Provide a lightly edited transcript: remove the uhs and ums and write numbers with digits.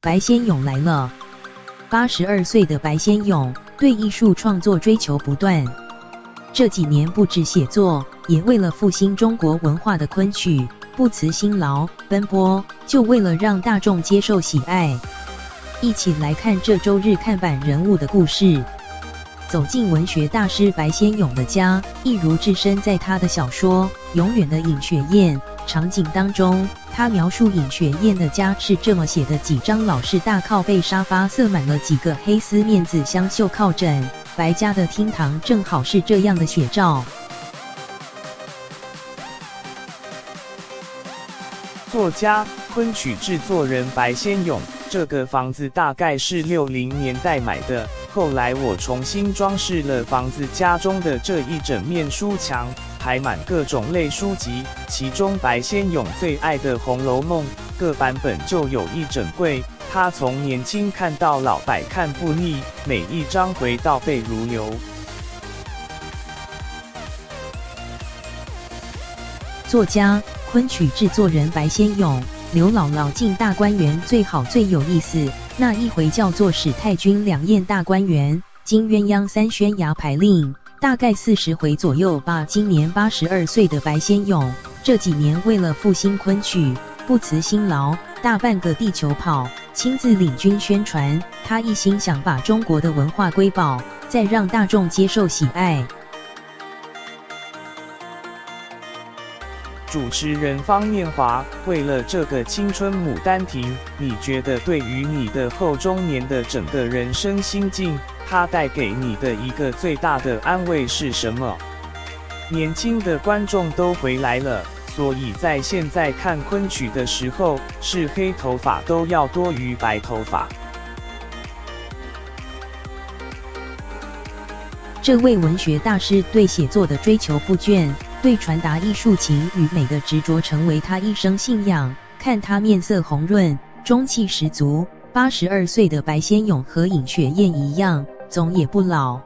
白先勇来了。82岁的白先勇对艺术创作追求不断，这几年不止写作，也为了复兴中国文化的昆曲不辞辛劳奔波，就为了让大众接受喜爱。一起来看这周日看板人物的故事。走进文学大师白先勇的家，一如置身在他的小说《永远的尹雪艳》场景当中。他描述尹雪艳的家是这么写的：几张老式大靠背沙发塞满了几个黑丝面紫香绣靠枕，白家的厅堂正好是这样的写照。作家、昆曲制作人白先勇，这个房子大概是60年代买的。后来我重新装饰了房子家中的这一整面书墙，排满各种类书籍，其中白先勇最爱的《红楼梦》各版本就有一整柜。他从年轻看到老，百看不腻，每一章回到背如流。作家、昆曲制作人白先勇，刘姥姥进大观园最好最有意思，那一回叫做史太君两宴大观园，金鸳鸯三宣衙牌令，大概40回左右吧。今年82岁的白先勇，这几年为了复兴昆曲，不辞辛劳，大半个地球跑，亲自领军宣传。他一心想把中国的文化瑰宝，再让大众接受喜爱。主持人方念华，为了这个青春牡丹亭，你觉得对于你的后中年的整个人生心境，它带给你的一个最大的安慰是什么？年轻的观众都回来了，所以在现在看昆曲的时候，是黑头发都要多于白头发。这位文学大师对写作的追求不倦，对传达艺术情与美的执着成为他一生信仰。看他面色红润，中气十足。82岁的白先勇和尹雪艳一样，总也不老。